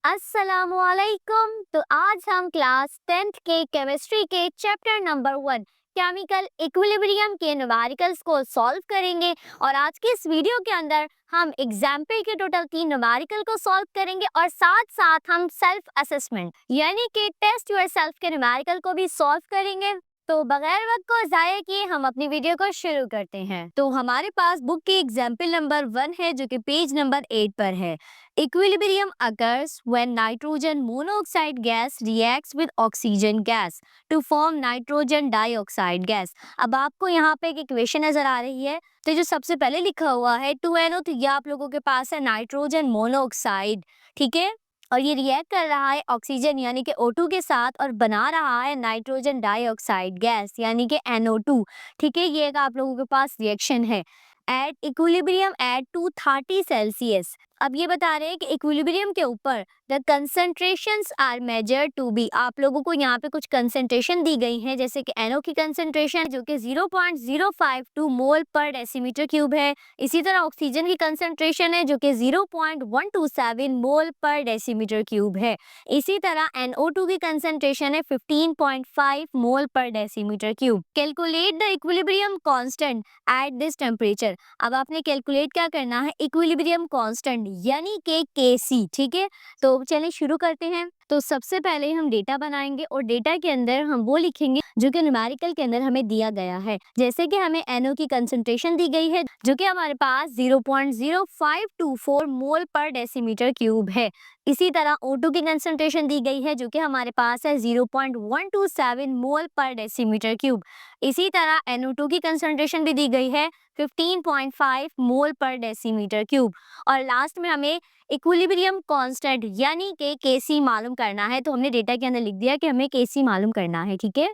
अस्सलामुअलैकुम। तो आज हम क्लास 10th के केमिस्ट्री के चैप्टर नंबर 1 केमिकल इक्विलिब्रियम के न्यूमेरिकल्स को सॉल्व करेंगे। और आज के इस वीडियो के अंदर हम एग्जाम्पल के टोटल 3 न्यूमेरिकल को सॉल्व करेंगे और साथ साथ हम सेल्फ असेसमेंट यानी कि टेस्ट योर सेल्फ के न्यूमेरिकल को भी सॉल्व करेंगे। तो बगैर वक्त को जाया किए हम अपनी वीडियो को शुरू करते हैं। तो हमारे पास बुक की एग्जाम्पल नंबर 1 है जो कि पेज नंबर 8 पर है। Equilibrium occurs when nitrogen monoxide gas reacts with oxygen gas to form nitrogen dioxide gas। अब आपको यहाँ पे एक इक्वेशन नजर आ रही है। तो जो सबसे पहले लिखा हुआ है 2NO, तो ये आप लोगों के पास है नाइट्रोजन मोनोऑक्साइड, ठीक है। और ये रिएक्ट कर रहा है ऑक्सीजन यानी कि O2 के साथ और बना रहा है नाइट्रोजन डाइऑक्साइड गैस यानी कि NO2, ठीक है। ये एक आप लोगों के पास रिएक्शन है। At equilibrium at 230 Celsius. अब ये बता रहे हैं कि इक्विलिब्रियम के ऊपर the concentrations are measured to be. आप लोगों को यहाँ पे कुछ कंसंट्रेशन दी गई है, जैसे कि NO की कंसंट्रेशन जो कि 0.052 मोल पर डेसीमीटर क्यूब है। इसी तरह ऑक्सीजन की कंसंट्रेशन है जो कि 0.127 मोल पर डेसीमीटर क्यूब है। इसी तरह NO2 की कंसंट्रेशन है 15.5 मोल पर decimetre cube. Calculate the equilibrium constant at this temperature. अब आपने कैलकुलेट क्या करना है, इक्विलिब्रियम कांस्टेंट यानी कि Kc, ठीक है। तो चलिए शुरू करते हैं। तो सबसे पहले हम डेटा बनाएंगे और डेटा के अंदर हम वो लिखेंगे जो कि न्यूमेरिकल के अंदर हमें दिया गया है। जैसे कि हमें NO की कंसंट्रेशन दी गई है जो कि हमारे पास 0.0524 मोल पर डेसीमीटर क्यूब है। इसी तरह O2 की कंसंट्रेशन दी गई है जो कि हमारे पास है 0.127 मोल पर डेसीमीटर क्यूब। इसी तरह NO2 की कंसंट्रेशन भी दी गई है 15.5 मोल पर डेसीमीटर क्यूब। और लास्ट में हमें इक्विलिब्रियम कांस्टेंट यानी कि Kc मालूम करना है। तो हमने डेटा के अंदर लिख दिया कि हमें Kc मालूम करना है, ठीक है।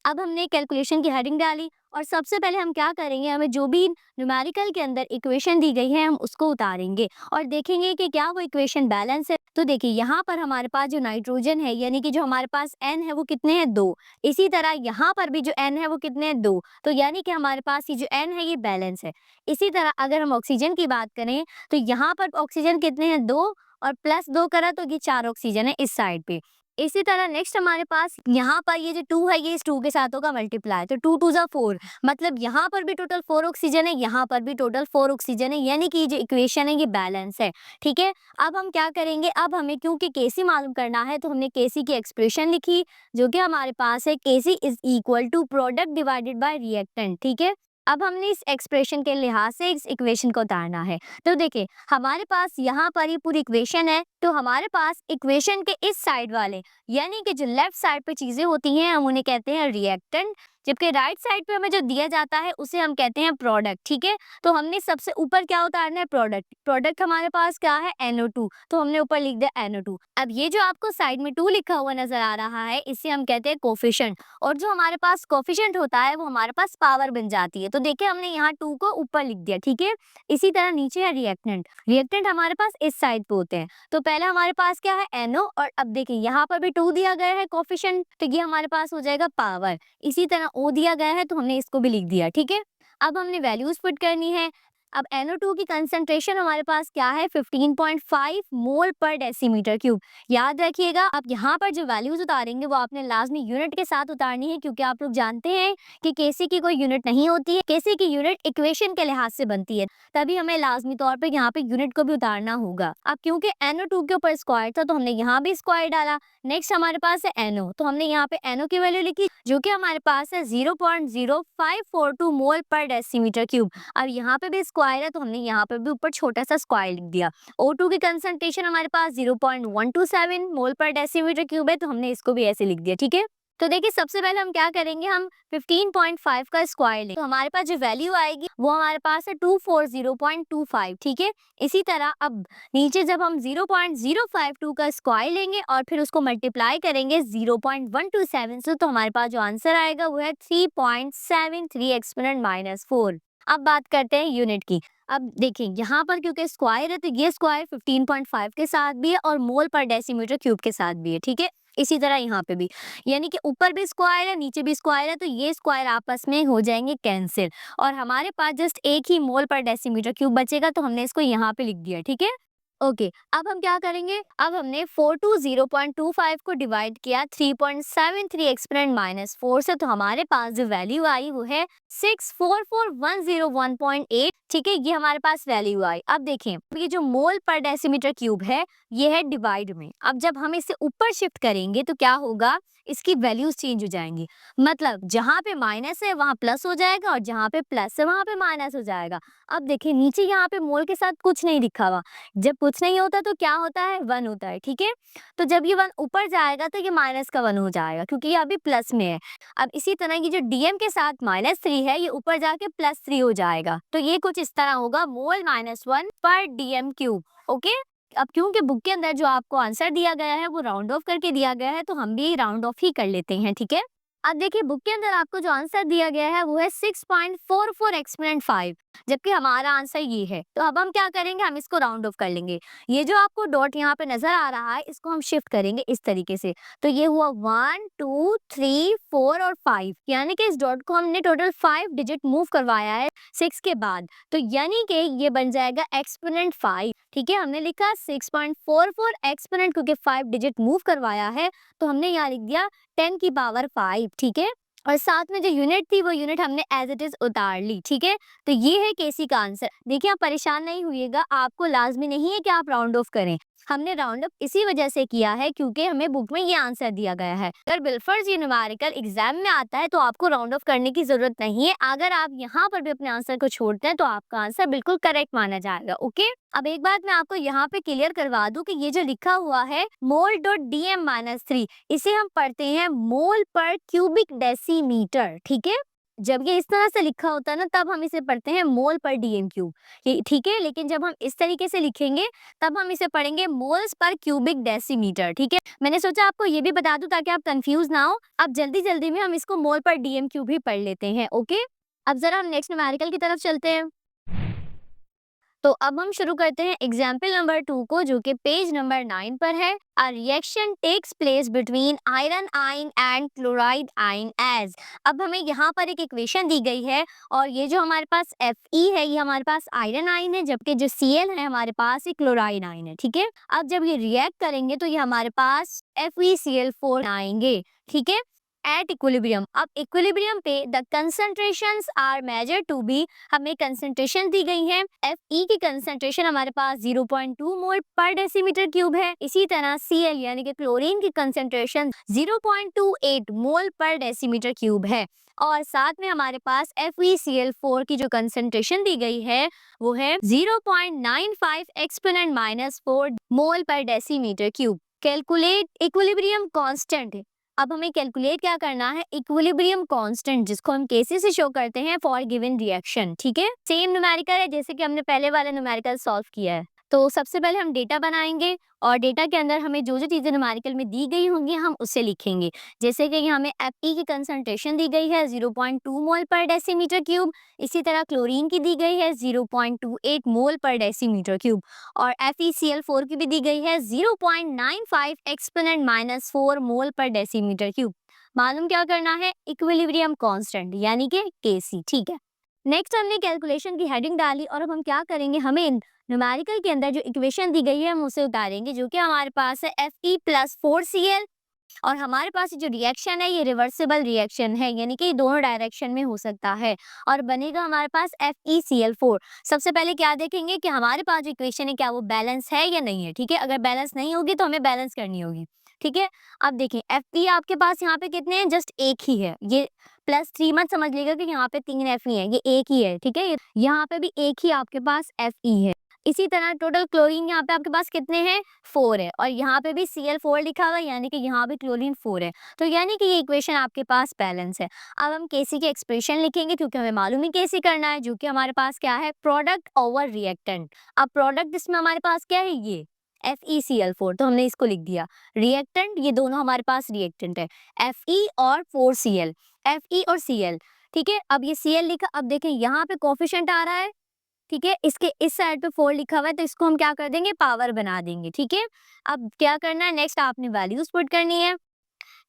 अब हमने कैलकुलेशन की हेडिंग डाली और सबसे पहले हम क्या करेंगे, हमें जो भी न्यूमेरिकल के अंदर इक्वेशन दी गई है हम उसको उतारेंगे और देखेंगे कि क्या वो इक्वेशन बैलेंस है। तो देखिए यहाँ पर हमारे पास जो नाइट्रोजन है यानी कि जो हमारे पास N है वो कितने हैं, 2। इसी तरह यहाँ पर भी जो N है वो कितने हैं, 2। तो यानी कि हमारे पास ये जो N है ये बैलेंस है। इसी तरह अगर हम ऑक्सीजन की बात करें तो यहाँ पर ऑक्सीजन कितने हैं, 2 और प्लस 2 करा तो ये 4 ऑक्सीजन है इस साइड पे। इसी तरह नेक्स्ट हमारे पास यहाँ पर ये जो 2 है ये इस 2 के साथ होगा मल्टीप्लाई, तो 2 2 जा 4, मतलब यहाँ पर भी टोटल 4 ऑक्सीजन है, यहाँ पर भी टोटल 4 ऑक्सीजन है, यानी कि ये जो इक्वेशन है ये बैलेंस है, ठीक है। अब हम क्या करेंगे, अब हमें क्योंकि Kc मालूम करना है तो हमने Kc की एक्सप्रेशन लिखी जो कि हमारे पास है Kc is equal to product divided by reactant, ठीक है। अब हमने इस एक्सप्रेशन के लिहाज से इस इक्वेशन को उतारना है। तो देखिए हमारे पास यहाँ पर ये पूरी इक्वेशन है, तो हमारे पास इक्वेशन के इस साइड वाले यानी कि जो लेफ्ट साइड पे चीजें होती हैं हम उन्हें कहते हैं रिएक्टेंट, जबकि राइट साइड पे हमें जो दिया जाता है उसे हम कहते हैं प्रोडक्ट, ठीक है। तो हमने सबसे ऊपर क्या उतारना है, प्रोडक्ट। प्रोडक्ट हमारे पास क्या है, NO2, तो हमने ऊपर लिख दिया NO2। अब ये जो आपको साइड में 2 लिखा हुआ नजर आ रहा है इसे हम कहते हैं कोफिशिएंट, और जो हमारे पास कोफिशिएंट होता है वो हमारे पास पावर बन जाती है। तो देखिए हमने यहाँ 2 को ऊपर लिख दिया, ठीक है। इसी तरह नीचे है रिएक्टेंट। रिएक्टेंट हमारे पास इस साइड पे होते हैं। तो पहले हमारे पास क्या है, NO, और अब देखिए यहाँ पर भी 2 दिया गया है कोफिशिएंट, तो ये हमारे पास हो जाएगा पावर। इसी तरह O दिया गया है तो हमने इसको भी लिख दिया, ठीक है। अब हमने वैल्यूज पुट करनी है। अब NO2 की कंसंट्रेशन हमारे पास क्या है, 15.5 मोल पर डेसीमीटर क्यूब। याद रखिएगा आप यहाँ पर जो वैल्यूज उतारेंगे वो आपने लाजमी यूनिट के साथ उतारनी है, क्योंकि आप लोग जानते हैं कि Kc की कोई यूनिट नहीं होती है। Kc की यूनिट इक्वेशन के लिहाज से बनती है, तभी हमें लाजमी तौर पर यहाँ पे यूनिट को भी उतारना होगा। अब क्योंकि NO2 के ऊपर स्क्वायर था तो हमने यहाँ भी स्क्वायर डाला। नेक्स्ट हमारे पास है NO, तो हमने यहाँ पे NO की वैल्यू लिखी जो कि हमारे पास है 0.0542 मोल पर डेसीमीटर क्यूब। अब यहाँ पे भी स्क्वायर है तो हमने यहाँ पे भी ऊपर छोटा सा स्क्वायर लिख दिया। O2 की कंसंट्रेशन हमारे पास 0.127 मोल पर डेसीमीटर क्यूब है तो हमने इसको भी ऐसे लिख दिया, ठीक है। तो देखिए सबसे पहले हम क्या करेंगे, हम 15.5 का स्क्वायर लेंगे, तो हमारे पास जो वैल्यू आएगी वो हमारे पास है 240.25, ठीक है। इसी तरह अब नीचे जब हम 0.052 का स्क्वायर लेंगे और फिर उसको मल्टीप्लाई करेंगे 0.127 से, तो हमारे पास जो आंसर आएगा वो है 3.73 एक्सपोनेंट माइनस 4। अब बात करते हैं यूनिट की। अब देखिए यहाँ पर क्योंकि स्क्वायर है तो ये स्क्वायर 15.5 के साथ भी है और मोल पर डेसीमीटर क्यूब के साथ भी है, ठीक है। इसी तरह यहाँ पे भी, यानी कि ऊपर भी स्क्वायर है नीचे भी स्क्वायर है, तो ये स्क्वायर आपस में हो जाएंगे कैंसिल और हमारे पास जस्ट एक ही मोल पर डेसीमीटर क्यूब बचेगा, तो हमने इसको यहाँ पे लिख दिया, ठीक है। ओके, अब हम क्या करेंगे, अब हमने 4 टू 0.25 को डिवाइड किया 3.73 एक्सपोनेंट माइनस 4 से, तो हमारे पास जो वैल्यू आई वो है 644,101.8। ठीक है, ये हमारे पास वैल्यू आई। अब देखें, ये जो मोल पर डेसीमीटर क्यूब है ये है डिवाइड में। अब जब हम इसे ऊपर शिफ्ट करेंगे तो क्या होगा, इसकी वैल्यूज चेंज हो जाएंगी। मतलब जहाँ पे माइनस है वहाँ प्लस हो जाएगा और जहाँ पे प्लस है वहाँ पे माइनस हो जाएगा। अब देखिए नीचे यहाँ पे मोल के साथ कुछ नहीं लिखा हुआ, जब कुछ नहीं होता तो क्या होता है, 1 होता है। ठीक है, तो जब ये 1 ऊपर जाएगा तो ये माइनस का 1 हो जाएगा क्योंकि ये अभी प्लस में है। अब इसी तरह ये जो डीएम के साथ -3 है ये ऊपर जाके +3 हो जाएगा। तो ये कुछ इस तरह होगा, मोल -1 पर डीएम क्यूब। ओके, अब क्योंकि बुक के अंदर जो आपको आंसर दिया गया है वो राउंड ऑफ करके दिया गया है, तो हम भी राउंड ऑफ ही कर लेते हैं। ठीक है, अब देखिए बुक के अंदर आपको जो आंसर दिया गया है वो है 6.44 एक्सपोनेंट 5, जबकि हमारा आंसर ये है। तो अब हम क्या करेंगे, हम इसको राउंड ऑफ कर लेंगे। ये जो आपको डॉट यहाँ पे नजर आ रहा है इसको हम शिफ्ट करेंगे इस तरीके से, तो ये हुआ 1 2 3 4 और 5, यानी कि इस डॉट को हमने टोटल 5 डिजिट मूव करवाया है 6 के बाद, तो यानी कि ये बन जाएगा एक्सपोनेंट 5। ठीक है, हमने लिखा 6.44 एक्सपोनेंट, क्योंकि 5 डिजिट मूव करवाया है तो हमने यहाँ लिख दिया 10 की पावर 5। ठीक है, और साथ में जो यूनिट थी वो यूनिट हमने एज इट इज उतार ली। ठीक है, तो ये है केसी का आंसर। देखिए आप परेशान नहीं होइएगा, आपको लाजमी नहीं है कि आप राउंड ऑफ करें। हमने राउंड अप इसी वजह से किया है क्योंकि हमें बुक में ये आंसर दिया गया है। अगर बिलफर्ज ये न्यूमेरिकल एग्जाम में आता है तो आपको राउंड ऑफ करने की जरूरत नहीं है। अगर आप यहाँ पर भी अपने आंसर को छोड़ते हैं तो आपका आंसर बिल्कुल करेक्ट माना जाएगा। ओके, अब एक बात मैं आपको यहाँ पे क्लियर करवा दूं कि ये जो लिखा हुआ है मोल डॉट DM-3, इसे हम पढ़ते हैं मोल पर क्यूबिक डेसीमीटर। ठीक है, जब ये इस तरह से लिखा होता है ना तब हम इसे पढ़ते हैं मोल पर डीएम क्यूब। ये ठीक है, लेकिन जब हम इस तरीके से लिखेंगे तब हम इसे पढ़ेंगे मोल्स पर क्यूबिक डेसीमीटर। ठीक है, मैंने सोचा आपको ये भी बता दूं ताकि आप कंफ्यूज ना हो। अब जल्दी जल्दी में हम इसको मोल पर डीएम क्यूब भी पढ़ लेते हैं। ओके, अब जरा हम नेक्स्ट न्यूमेरिकल की तरफ चलते हैं। तो अब हम शुरू करते हैं एग्जाम्पल नंबर 2 को, जो कि पेज नंबर 9 पर है। A reaction takes place between iron ion and chloride ion as. अब हमें यहाँ पर एक इक्वेशन दी गई है और ये जो हमारे पास Fe है ये हमारे पास आयरन आयन है, जबकि जो Cl है हमारे पास ये क्लोराइड आयन है। ठीक है, अब जब ये रिएक्ट करेंगे तो ये हमारे पास FeCl4 आएंगे। ठीक है, एट इक्विलिब्रियम। अब इक्विलिब्रियम पे the concentrations are measure to be, हमें कंसंट्रेशन दी गई है। Fe की कंसंट्रेशन हमारे पास 0.2 मोल पर डेसीमीटर क्यूब है। इसी तरह Cl यानी कि क्लोरीन की कंसंट्रेशन 0.28 मोल पर डेसीमीटर क्यूब है। और साथ में हमारे पास FeCl4 की जो कंसंट्रेशन दी गई है वो है 0.95 एक्सपोनेंट -4 मोल पर decimetre cube. Calculate equilibrium constant. अब हमें कैलकुलेट क्या करना है, इक्विलिब्रियम कांस्टेंट, जिसको हम केसी से शो करते हैं फॉर गिवन रिएक्शन। ठीक है, सेम न्यूमेरिकल है जैसे कि हमने पहले वाला न्यूमेरिकल सॉल्व किया है। तो सबसे पहले हम डेटा बनाएंगे और डेटा के अंदर हमें जो जो चीजें न्यूमेरिकल में दी गई होंगी हम उसे लिखेंगे। जैसे कि हमें Fe की कंसंट्रेशन दी गई है 0.2 मोल पर डेसीमीटर क्यूब। इसी तरह क्लोरीन की दी गई है 0.28 मोल पर डेसीमीटर क्यूब और FeCl4 की भी दी गई है 0.95 एक्सपोनेंट -4 मोल पर डेसीमीटर क्यूब। मालूम क्या करना है, इक्विलिब्रियम कांस्टेंट यानी कि Kc। ठीक है, नेक्स्ट हमने कैलकुलेशन की हेडिंग डाली और अब हम क्या करेंगे, हमें न्यूमेरिकल के अंदर जो इक्वेशन दी गई है हम उसे उतारेंगे, जो कि हमारे पास है Fe + 4Cl और हमारे पास ये जो रिएक्शन है ये रिवर्सिबल रिएक्शन है, यानी कि दोनों डायरेक्शन में हो सकता है और बनेगा हमारे पास FeCl4। सबसे पहले क्या देखेंगे कि हमारे पास जो इक्वेशन है क्या वो बैलेंस है या नहीं है। ठीक है, अगर बैलेंस नहीं होगी तो हमें बैलेंस करनी होगी। ठीक है, अब देखें Fe आपके पास यहाँ पे कितने हैं, जस्ट एक ही है। ये +3 मत समझ लीजिएगा कि यहाँ पे 3 Fe है, ये एक ही है। ठीक है, यहाँ पे भी एक ही आपके पास Fe है। इसी तरह टोटल क्लोरीन यहाँ पे आपके पास कितने हैं, 4 है और यहाँ पे भी Cl4 लिखा हुआ है, यानी कि यहाँ भी क्लोरीन 4 है। तो यानी कि ये इक्वेशन आपके पास बैलेंस है। अब हम Kc की एक्सप्रेशन लिखेंगे क्योंकि हमें मालूम ही Kc करना है, जो कि हमारे पास क्या है, प्रोडक्ट ओवर रिएक्टेंट। अब प्रोडक्ट इसमें हमारे पास क्या है, ये FeCl4, तो हमने इसको लिख दिया। रिएक्टेंट ये दोनों हमारे पास रिएक्टेंट है, Fe और 4Cl, Fe और Cl। ठीक है, अब ये Cl लिखा, अब देखें यहाँ पे कोफिशिएंट आ रहा है। ठीक है, इसके इस साइड पे 4 लिखा हुआ है तो इसको हम क्या कर देंगे, पावर बना देंगे। ठीक है, अब क्या करना है, नेक्स्ट आपने वैल्यूज पुट करनी है।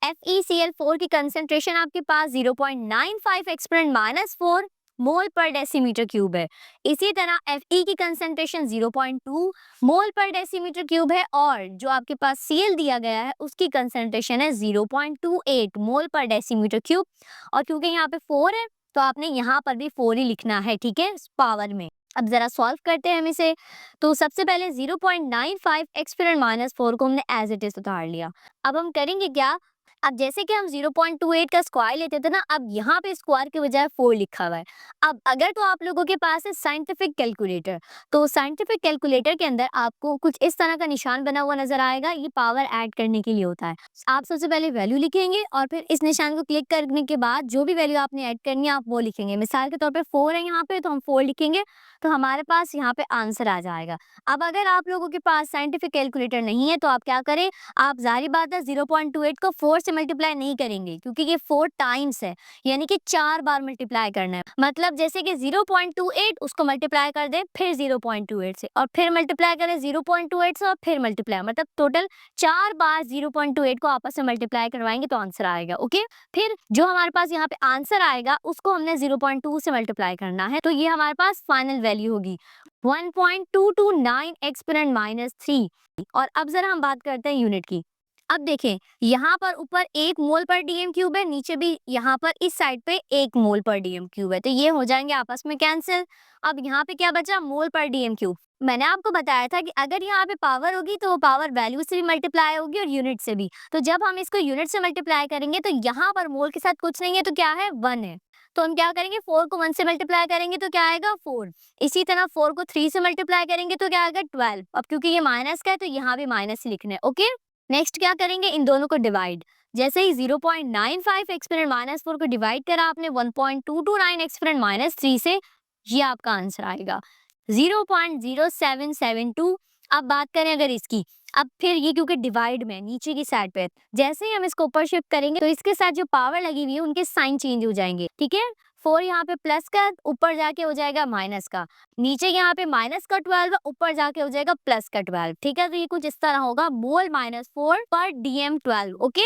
FeCl4 की कंसंट्रेशन आपके पास 0.95 एक्सपोनेंट -4 मोल पर डेसीमीटर क्यूब है। इसी तरह Fe की कंसंट्रेशन 0.2 मोल पर डेसीमीटर क्यूब है और जो आपके पास Cl दिया गया है उसकी कंसंट्रेशन है 0.28 मोल पर डेसीमीटर क्यूब। और क्योंकि यहाँ पे 4 है तो आपने यहाँ पर भी 4 ही लिखना है, ठीक है, पावर में। अब जरा सॉल्व करते हैं हम इसे। तो सबसे पहले 0.95 एक्सपोनेंट माइनस 4 को हमने एज इट इज उतार लिया। अब हम करेंगे क्या, अब जैसे कि हम 0.28 का स्क्वायर लेते थे ना, अब यहाँ पे स्क्वायर के बजाय 4 लिखा हुआ है। अब अगर तो आप लोगों के पास है साइंटिफिक कैलकुलेटर, तो साइंटिफिक कैलकुलेटर के अंदर आपको कुछ इस तरह का निशान बना हुआ नजर आएगा, ये पावर ऐड करने के लिए होता है। आप सबसे पहले वैल्यू लिखेंगे और फिर इस निशान को क्लिक करने के बाद जो भी वैल्यू आपने ऐड करनी है आप वो लिखेंगे। मिसाल के तौर पे 4 है यहाँ पे, तो हम 4 लिखेंगे तो हमारे पास यहाँ पे आंसर आ जाएगा। अब अगर आप लोगों के पास साइंटिफिक कैलकुलेटर नहीं है तो आप क्या करें, आप जाहिर बात है 0.28 को 4 से मल्टीप्लाई नहीं करेंगे क्योंकि ये 4 टाइम्स है, यानी कि 4 बार मल्टीप्लाई करना है। मतलब जैसे कि 0.28 उसको मल्टीप्लाई कर दे फिर 0.28 से और फिर मल्टीप्लाई करें 0.28 से और फिर मल्टीप्लाई, मतलब टोटल 4 बार 0.28 को आपस में मल्टीप्लाई करवाएंगे तो आंसर आएगा। ओके, फिर जो हमारे पास यहाँ पे आंसर आएगा उसको हमने 0.2 से मल्टीप्लाई करना है, तो ये हमारे पास फाइनल वैल्यू होगी 1.229 एक्सपोनेंट माइनस 3। और अब जरा हम बात करते हैं यूनिट की। अब देखें यहाँ पर ऊपर 1 मोल पर डीएम क्यूब है, नीचे भी यहाँ पर इस साइड पे 1 मोल पर डीएम क्यूब है, तो ये हो जाएंगे आपस में कैंसिल। अब यहाँ पे क्या बचा, मोल पर डीएम क्यूब। मैंने आपको बताया था कि अगर यहाँ पे पावर होगी तो वो पावर वैल्यू से भी मल्टीप्लाई होगी और यूनिट से भी। तो जब हम इसको यूनिट से मल्टीप्लाई करेंगे तो यहाँ पर मोल के साथ कुछ नहीं है तो क्या है, 1 है। तो हम क्या करेंगे, 4 को 1 से मल्टीप्लाई करेंगे तो क्या आएगा, 4। इसी तरह 4 को 3 से मल्टीप्लाई करेंगे तो क्या आएगा, 12। अब क्योंकि ये माइनस का है तो यहाँ भी माइनस ही लिखना है। ओके, नेक्स्ट क्या करेंगे, इन दोनों को डिवाइड। जैसे ही 0.95 एक्सपोनेंट माइनस 4 को डिवाइड करा आपने 1.229 एक्सपोनेंट माइनस 3 से, ये आपका आंसर आएगा 0.0772। अब बात करें अगर इसकी, अब फिर ये क्योंकि डिवाइड में नीचे की साइड पे, जैसे ही हम इसको ऊपर शिफ्ट करेंगे तो इसके साथ जो पावर लगी हुई है उनके साइन चेंज हो जाएंगे, ठीक है। 4 यहाँ पे प्लस का, ऊपर जाके हो जाएगा माइनस का, नीचे यहाँ पे माइनस का 12, ऊपर जाके हो जाएगा प्लस का 12, ठीक है। तो ये कुछ इस तरह होगा, मोल -4 पर डीएम 12। ओके,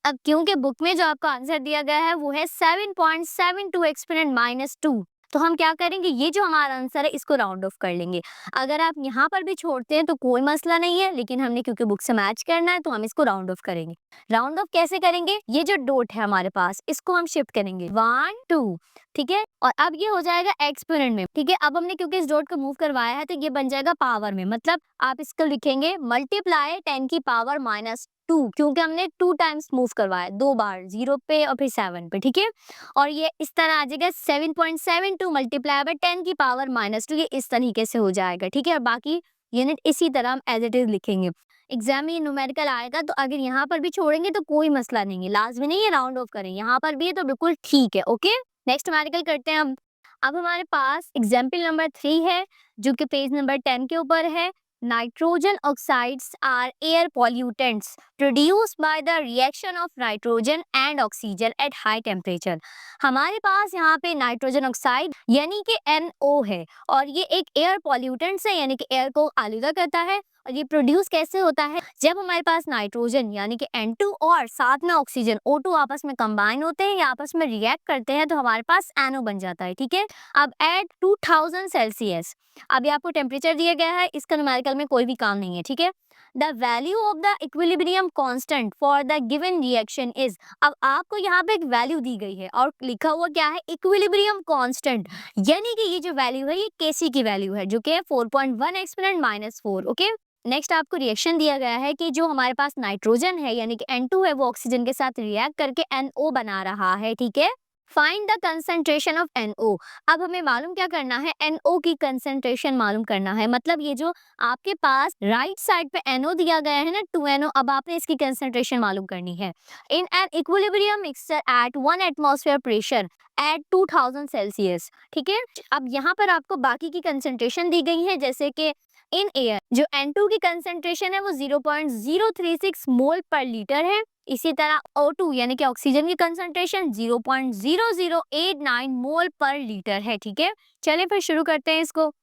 अब क्योंकि बुक में जो आपको आंसर दिया गया है वो है 7.72 एक्सपोनेंट माइनस 2, तो हम क्या करेंगे, ये जो हमारा आंसर है इसको राउंड ऑफ कर लेंगे। अगर आप यहाँ पर भी छोड़ते हैं तो कोई मसला नहीं है, लेकिन हमने क्योंकि बुक से मैच करना है तो हम इसको राउंड ऑफ करेंगे। राउंड ऑफ कैसे करेंगे, ये जो डॉट है हमारे पास इसको हम शिफ्ट करेंगे 1 2, ठीक है, और अब ये हो जाएगा एक्सपोनेंट में, ठीक है। अब हमने क्योंकि इस डॉट को मूव करवाया है तो ये बन जाएगा पावर में, मतलब आप इसको लिखेंगे मल्टीप्लाई 10 की पावर -2, क्योंकि हमने 2 टाइम्स मूव करवाया, 2 बार 0 पे और फिर 7 पे, ठीक है। और ये इस तरह आ जाएगा 7.72 मल्टीप्लाई बाय 10 की पावर -2, ये इस तरीके से हो जाएगा, ठीक है। और बाकी यूनिट इसी तरह हम एज इट इज लिखेंगे। एग्जाम में ये न्यूमेरिकल आएगा तो अगर यहाँ पर भी छोड़ेंगे तो कोई मसला नहीं है, लाजमी नहीं है राउंड ऑफ करें, यहाँ पर भी है तो बिल्कुल ठीक है। ओके, नेक्स्ट न्यूमेरिकल करते हैं हम। अब हमारे पास एग्जाम्पल नंबर 3 है जो कि पेज नंबर 10 के ऊपर है। Nitrogen oxides are air pollutants produced by the reaction of nitrogen and oxygen at high temperature. हमारे पास यहाँ पे नाइट्रोजन ऑक्साइड यानी कि NO है और ये एक एयर पॉल्यूटेंट्स है, यानी कि एयर को आलूदा करता है। और ये प्रोड्यूस कैसे होता है, जब हमारे पास नाइट्रोजन यानी कि N2 और साथ में ऑक्सीजन O2 आपस में कंबाइन होते हैं या आपस में रिएक्ट करते हैं तो हमारे पास NO बन जाता है, ठीक है। अब एट 2000 सेल्सियस, अभी आपको टेम्परेचर दिया गया है, इसका न्यूमेरिकल में कोई भी काम नहीं है, ठीक है। The value of the equilibrium constant for the given reaction is, अब आपको यहाँ पे एक वैल्यू दी गई है और लिखा हुआ क्या है, इक्विलिब्रियम कांस्टेंट, यानी कि ये जो वैल्यू है ये Kc की वैल्यू है जो कि 4.1 एक्सपोनेंट -4। ओके, नेक्स्ट आपको रिएक्शन दिया गया है कि जो हमारे पास नाइट्रोजन है यानी कि N2 है वो ऑक्सीजन के साथ रिएक्ट करके NO बना रहा है, ठीक है। Find the concentration of NO। अब हमें मालूम क्या करना है, NO की कंसंट्रेशन मालूम करना है, मतलब ये जो आपके पास राइट साइड पे NO दिया गया है ना 2NO, अब आपने इसकी कंसंट्रेशन मालूम करनी है। In an equilibrium mixture eight 1 atmosphere pressure at 2000 Celsius, ठीक है। अब यहाँ पर आपको बाकी की कंसंट्रेशन दी गई है, जैसे कि इन एयर जो N2 की कंसंट्रेशन है वो 0.036 मोल पर लीटर है। इसी तरह O2 यानी कि ऑक्सीजन की कंसंट्रेशन 0.0089 मोल पर लीटर है, ठीक है। चलिए फिर शुरू करते हैं इसको।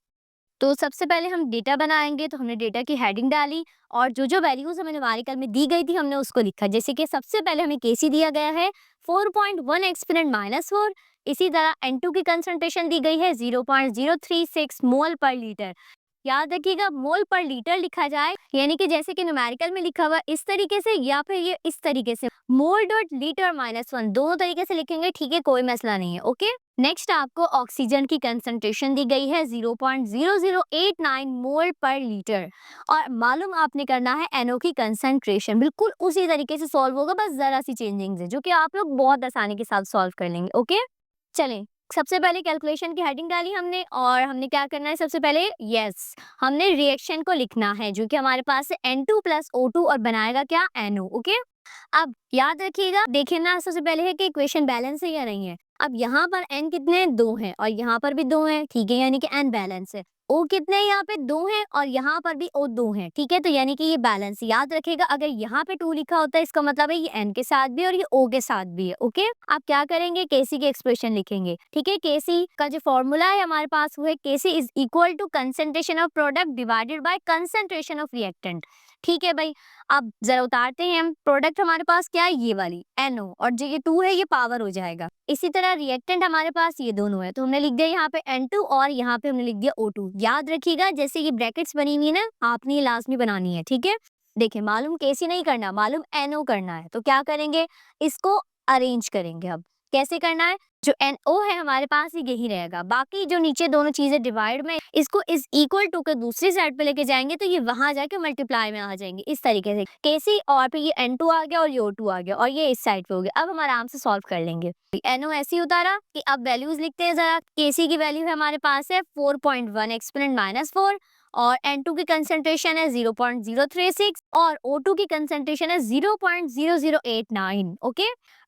तो सबसे पहले हम डेटा बनाएंगे, तो हमने डेटा की हेडिंग डाली और जो जो वैल्यूज हमें न्यूमेरिकल में दी गई थी हमने उसको लिखा। जैसे कि सबसे पहले हमें Kc दिया गया है 4.1 एक्सपोनेंट -4, इसी तरह N2 की कंसंट्रेशन दी गई है 0.036 मोल पर लीटर। याद रखिएगा मोल पर लीटर लिखा जाए, यानी कि जैसे कि न्यूमेरिकल में लिखा हुआ इस तरीके से या फिर ये इस तरीके से, मोल डॉट लीटर -1 दोनों तरीके से लिखेंगे, ठीक है, कोई मसला नहीं है। ओके, नेक्स्ट आपको ऑक्सीजन की कंसंट्रेशन दी गई है 0.0089 मोल पर लीटर और मालूम आपने करना है NO की कंसंट्रेशन। बिल्कुल उसी तरीके से सॉल्व होगा, बस जरा सी चेंजिंग है जो कि आप लोग बहुत आसानी के साथ सॉल्व कर लेंगे। ओके, चलें, सबसे पहले कैलकुलेशन की हेडिंग डाली हमने और हमने क्या करना है, सबसे पहले यस हमने रिएक्शन को लिखना है जो कि हमारे पास है N2 + O2 और बनाएगा क्या, NO। ओके, अब याद रखिएगा, देखिए ना, सबसे पहले है कि इक्वेशन बैलेंस है या नहीं है। अब यहाँ पर n कितने हैं, 2 हैं और यहाँ पर भी 2 हैं, ठीक है, यानी कि n बैलेंस है। O कितने हैं, यहाँ पे 2 हैं और यहाँ पर भी O 2 हैं, ठीक है, तो यानी कि ये बैलेंस। याद रखिएगा अगर यहाँ पे 2 लिखा होता है इसका मतलब है ये n के साथ भी और ये O के साथ भी है। ओके, आप क्या करेंगे, Kc की एक्सप्रेशन लिखेंगे, ठीक है। Kc का जो फॉर्मूला है हमारे पास वो है Kc is equal to concentration of product divided by concentration of reactant. ठीक है भाई, अब जरा उतारते हैं हम, प्रोडक्ट हमारे पास क्या है, ये वाली NO और जो ये 2 है ये पावर हो जाएगा। इसी तरह रिएक्टेंट हमारे पास ये दोनों है, तो हमने लिख दिया यहाँ पे N2 और यहाँ पे हमने लिख दिया O2। याद रखिएगा जैसे ये ब्रैकेट्स बनी हुई है ना, आपने ये लास्ट में बनानी है, ठीक है। देखिए मालूम Kc नहीं करना, मालूम NO करना है, तो क्या करेंगे, इसको अरेंज करेंगे। अब कैसे करना है, जो NO है हमारे पास ये यही रहेगा, बाकी जो नीचे दोनों चीजें डिवाइड में, इसको इस इक्वल टू के दूसरी साइड पे लेके जाएंगे तो ये वहां जाके मल्टीप्लाई में आ जाएंगे इस तरीके से। Kc और फिर ये N2 आ गया और ये O2 आ गया और ये इस साइड पे हो गया। अब हम आराम से सॉल्व कर लेंगे। NO ऐसे ही उतारा कि अब वैल्यूज लिखते हैं जरा। Kc की वैल्यू है हमारे पास है 4.1 एक्सपोनेंट -4 और N2 की कंसंट्रेशन है 0.036 और O2 की कंसंट्रेशन है 0.0089। ओके,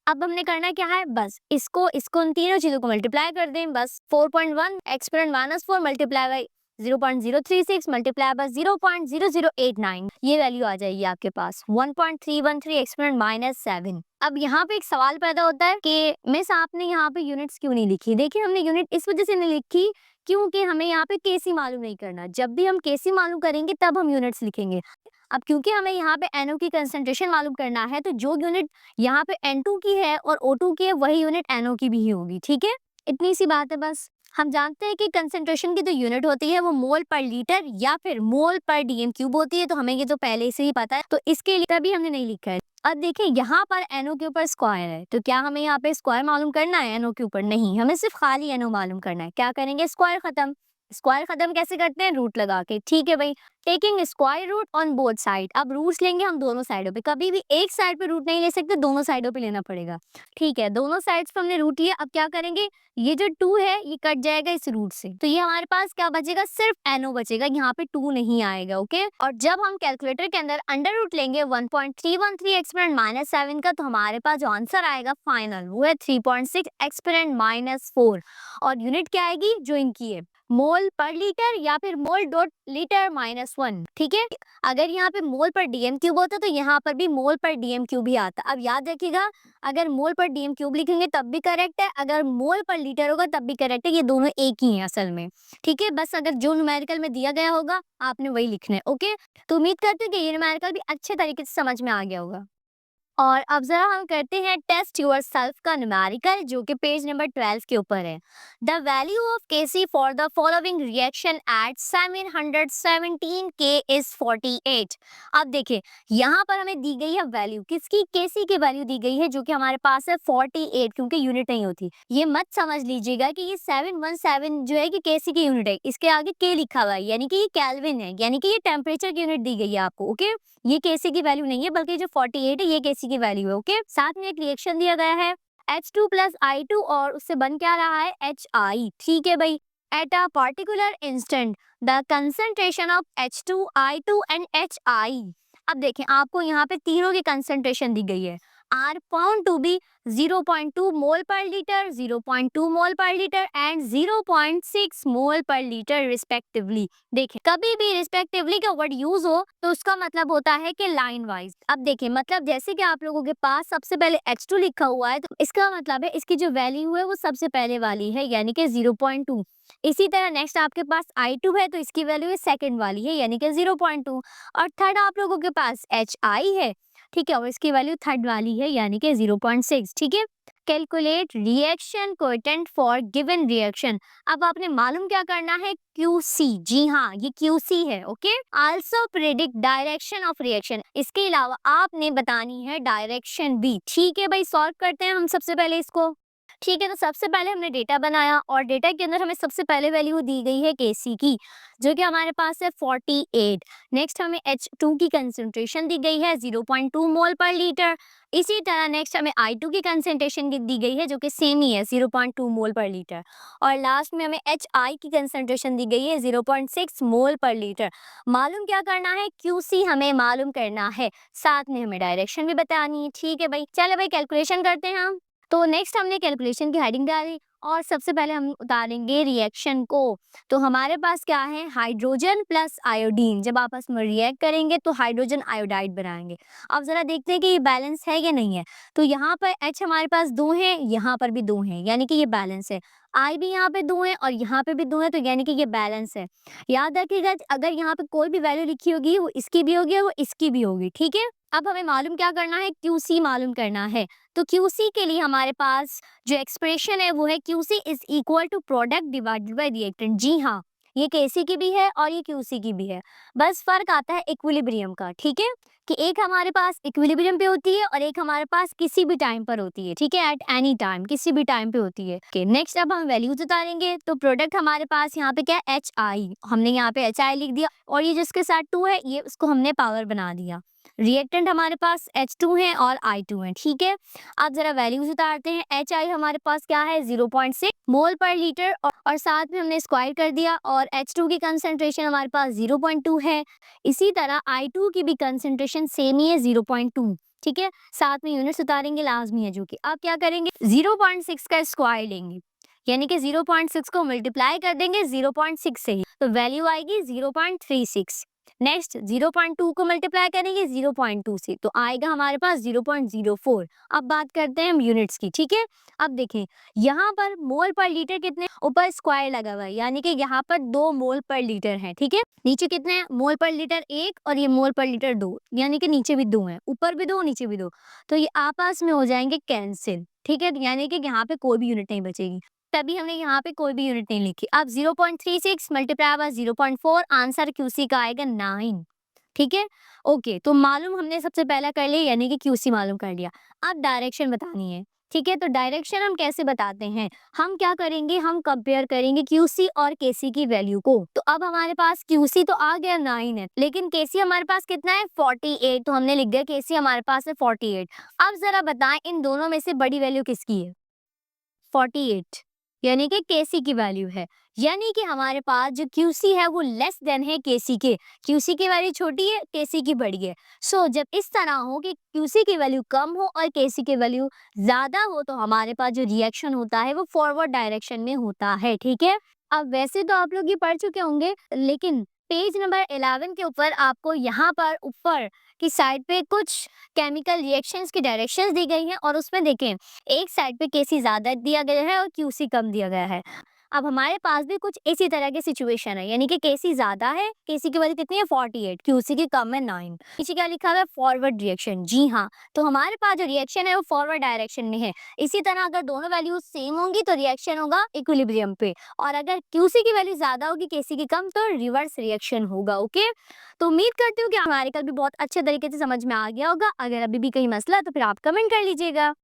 अब हमने करना क्या है, बस इसको इन तीनों चीजों को मल्टीप्लाई कर दें। बस 4.1 exponent -4 multiply by 0.036 multiply by 0.0089, ये वैल्यू आ जाएगी आपके पास 1.313 एक्सपोनेंट -7। अब यहाँ पे एक सवाल पैदा होता है कि मिस आपने यहाँ पे यूनिट्स क्यों नहीं लिखी। देखिए हमने यूनिट इस वजह से नहीं लिखी क्योंकि हमें यहाँ पे Kc मालूम नहीं करना। जब भी हम Kc मालूम करेंगे तब हम यूनिट्स लिखेंगे। अब क्योंकि हमें यहाँ पे NO की कंसंट्रेशन मालूम करना है तो जो यूनिट यहाँ पे N2 की है और O2 की है वही यूनिट NO की भी होगी, ठीक है, इतनी सी बात है बस। हम जानते हैं कि कंसंट्रेशन की जो यूनिट होती है वो मोल पर लीटर या फिर मोल पर डीएम क्यूब होती है, तो हमें ये तो पहले से ही पता है, तो इसके लिए तभी हमने नहीं लिखा है। अब देखिए यहाँ पर NO के ऊपर स्क्वायर है, तो क्या हमें यहाँ पे स्क्वायर मालूम करना है NO के ऊपर, नहीं, हमें सिर्फ खाली NO मालूम करना है। क्या करेंगे, स्क्वायर खत्म। स्क्वायर खत्म कैसे करते हैं, रूट लगा के, ठीक है भाई, taking square root on both side. अब रूट्स लेंगे हम दोनों साइडों पे, कभी भी एक साइड पे रूट नहीं ले सकते, दोनों साइडों पे लेना पड़ेगा, ठीक है। दोनों साइड्स पे हमने रूट लिया। अब क्या करेंगे, ये जो 2 है ये कट जाएगा इस रूट से, तो ये हमारे पास क्या बचेगा, सिर्फ NO बचेगा, यहाँ पे 2 नहीं आएगा। ओके, और जब हम कैलकुलेटर के अंदर अंडर रूट लेंगे 1.313 एक्सपोनेंट -7 का, तो हमारे पास जो आंसर आएगा फाइनल वो है 3.6 एक्सपोनेंट -4 और यूनिट क्या आएगी, जो इनकी है मोल पर लीटर या फिर मोल डॉट लीटर -1, ठीक है। अगर यहाँ पे मोल पर डीएम क्यूब होता तो यहाँ पर भी मोल पर डीएम क्यूब ही आता। अब याद रखिएगा अगर मोल पर डीएम क्यूब लिखेंगे तब भी करेक्ट है, अगर मोल पर लीटर होगा तब भी करेक्ट है, ये दोनों एक ही हैं असल में, ठीक है। बस अगर जो न्यूमेरिकल में दिया गया होगा आपने वही लिखना है। ओके, तो उम्मीद करते हैं कि ये न्यूमेरिकल भी अच्छे तरीके से समझ में आ गया होगा। और अब जरा हम करते हैं टेस्ट योर सेल्फ का न्यूमेरिकल जो कि पेज नंबर 12 के ऊपर है। The value of Kc for the following reaction at 717 K is 48। अब देखिए यहाँ पर हमें दी गई है वैल्यू किसकी, Kc की वैल्यू दी गई है जो कि हमारे पास है 48, क्योंकि यूनिट नहीं होती। ये मत समझ लीजिएगा कि ये 717 जो है कि Kc की यूनिट है, इसके आगे K लिखा हुआ है, यानी कि ये केल्विन है, यानी कि ये टेम्परेचर की यूनिट दी गई है आपको। ओके, ये Kc की वैल्यू नहीं है बल्कि जो 48 है ये Kc की वैल्यू है। ओके, साथ में एक रिएक्शन दिया गया है H2 + I2 और उससे बन क्या रहा है HI, ठीक है भाई। At a particular instant the concentration of H2, I2 and HI। अब देखें आपको यहाँ पे तीनों की कंसंट्रेशन दी गई है, आर फाउंड टू बी 0.2 मोल पर लीटर, 0.2 मोल पर लीटर एंड 0.6 मोल पर लीटर रिस्पेक्टिवली। देखें कभी भी रिस्पेक्टिवली का वर्ड यूज हो तो उसका मतलब होता है कि लाइन वाइज। अब देखें मतलब जैसे कि आप लोगों के पास सबसे पहले H2 लिखा हुआ है तो इसका मतलब है इसकी जो वैल्यू है वो सबसे पहले वाली है यानी कि 0.2। इसी तरह नेक्स्ट आपके पास I2 है तो इसकी वैल्यू सेकंड वाली है यानी कि 0.2 और थर्ड आप लोगों के पास HI है, ठीक है, और इसकी वैल्यू थर्ड वाली है यानी कि 0.6, ठीक है। Calculate reaction coefficient for given reaction. अब आपने मालूम क्या करना है, QC। जी हाँ, ये QC है। Okay, also predict direction of reaction. इसके अलावा आपने बतानी है डायरेक्शन भी। ठीक है भाई, सॉल्व करते हैं हम सबसे पहले इसको। ठीक है, तो सबसे पहले हमने डेटा बनाया और डेटा के अंदर हमें सबसे पहले वैल्यू दी गई है Kc की, जो कि हमारे पास है 48। नेक्स्ट हमें H2 की कंसंट्रेशन दी गई है 0.2 मोल पर लीटर। इसी तरह नेक्स्ट हमें I2 की कंसंट्रेशन दी गई है, जो कि सेम ही है 0.2 मोल पर लीटर। और लास्ट में हमें HI की कंसंट्रेशन दी गई है 0.6 मोल पर लीटर। मालूम क्या करना है, QC हमें मालूम करना है, साथ में हमें डायरेक्शन भी बतानी है। ठीक है भाई, चलो भाई कैलकुलेशन करते हैं हम। तो नेक्स्ट हमने कैलकुलेशन की हेडिंग डाली और सबसे पहले हम उतारेंगे रिएक्शन को। तो हमारे पास क्या है, हाइड्रोजन प्लस आयोडीन जब आपस में रिएक्ट करेंगे तो हाइड्रोजन आयोडाइड बनाएंगे। अब जरा देखते हैं कि ये बैलेंस है या नहीं है। तो यहाँ पर H हमारे पास 2 है, यहाँ पर भी 2 है, यानी कि ये बैलेंस है। I भी यहाँ पे 2 है और यहाँ पे भी 2 है, तो यानी कि ये बैलेंस है। याद रखिएगा, अगर यहाँ पे कोई भी वैल्यू लिखी होगी वो इसकी भी होगी और वो इसकी भी होगी। ठीक है, अब हमें मालूम क्या करना है, QC मालूम करना है। तो QC के लिए हमारे पास जो एक्सप्रेशन है वो है QC is equal to product divided by reactant. जी हाँ, ये KC की भी है और ये QC की भी है, बस फर्क आता है इक्विलिब्रियम का। ठीक है, कि एक हमारे पास इक्विलिब्रियम पे होती है और एक हमारे पास किसी भी टाइम पर होती है। ठीक है, एट एनी टाइम, किसी भी टाइम पे होती है। ओके, नेक्स्ट अब हम वैल्यूज उतारेंगे। तो प्रोडक्ट हमारे पास यहाँ पे क्या है, HI, हमने यहाँ पे HI लिख दिया और ये जिसके साथ 2 है ये उसको हमने पावर बना दिया। रिएक्टेंट हमारे पास H2 है और I2 है। ठीक है, अब जरा वैल्यूज उतारते हैं। HI हमारे पास क्या है, 0.6 मोल पर लीटर और साथ में हमने स्क्वायर कर दिया और H2 की कंसंट्रेशन हमारे पास 0.2 है। इसी तरह I2 की भी कंसंट्रेशन सेम ही है, 0.2। ठीक है, साथ में यूनिट्स उतारेंगे, लाजमी है जो कि आप क्या करेंगे, 0.6 का स्क्वायर लेंगे, यानी कि 0.6 को मल्टीप्लाई कर देंगे 0.6 से ही, तो वैल्यू आएगी 0.36। नेक्स्ट 0.2 को मल्टीप्लाई करेंगे 0.2 से, तो आएगा हमारे पास 0.04। अब बात करते हैं हम यूनिट्स की। ठीक है, अब देखें यहाँ पर मोल पर लीटर कितने, ऊपर स्क्वायर लगा हुआ है, यानी कि यहाँ पर 2 मोल पर लीटर है। ठीक है, नीचे कितने हैं, मोल पर लीटर 1 और ये मोल पर लीटर 2, यानी कि नीचे भी 2 है, ऊपर भी 2 नीचे भी 2, तो ये आपस में हो जाएंगे कैंसिल। ठीक है, यानी कि यहाँ पे कोई भी यूनिट नहीं बचेगी, तभी हमने यहाँ पे कोई भी यूनिट नहीं लिखी। अब 0.36 मल्टीप्लाई बाय 0.4, आंसर QC का आएगा 9। ठीक है, ओके, तो मालूम हमने सबसे पहला कर लिया, यानी कि QC मालूम कर लिया। अब डायरेक्शन बतानी है। ठीक है, तो डायरेक्शन हम कैसे बताते हैं, हम क्या करेंगे, हम कंपेयर करेंगे QC और KC की वैल्यू को। तो अब हमारे पास QC तो आ गया 9 है, लेकिन KC हमारे पास कितना है, 48, तो हमने लिख दिया KC हमारे पास है 48। अब जरा बताएं इन दोनों में से बड़ी वैल्यू किसकी है, 48, यानी कि KC की वैल्यू है, यानी कि हमारे पास जो QC है वो लेस देन है KC के। QC की वैल्यू छोटी है, KC की बड़ी है। सो जब इस तरह हो कि QC की वैल्यू कम हो और KC की वैल्यू ज्यादा हो, तो हमारे पास जो रिएक्शन होता है वो फॉरवर्ड डायरेक्शन में होता है। ठीक है, अब वैसे तो आप लोग ये पढ़ चुके होंगे, लेकिन पेज नंबर 11 के ऊपर आपको यहाँ पर ऊपर की साइड पे कुछ केमिकल रिएक्शंस की डायरेक्शंस दी गई हैं और उसमें देखें एक साइड पे KC ज्यादा दिया गया है और QC कम दिया गया है। अब हमारे पास भी कुछ इसी तरह की सिचुएशन है, यानी कि KC ज्यादा है, KC की वैल्यू कितनी है 48, QC की कम है 9। नीचे क्या लिखा हुआ है, फॉरवर्ड रिएक्शन। जी हाँ, तो हमारे पास जो रिएक्शन है वो फॉरवर्ड डायरेक्शन में है। इसी तरह अगर दोनों वैल्यूज सेम होंगी तो रिएक्शन होगा इक्विलिब्रियम पे, और अगर QC की वैल्यू ज्यादा होगी KC की कम तो रिवर्स रिएक्शन होगा। ओके, तो उम्मीद करती हूँ कि हमारे कल भी बहुत अच्छे तरीके से समझ में आ गया होगा। अगर अभी भी कहीं मसला है तो फिर आप कमेंट कर लीजिएगा।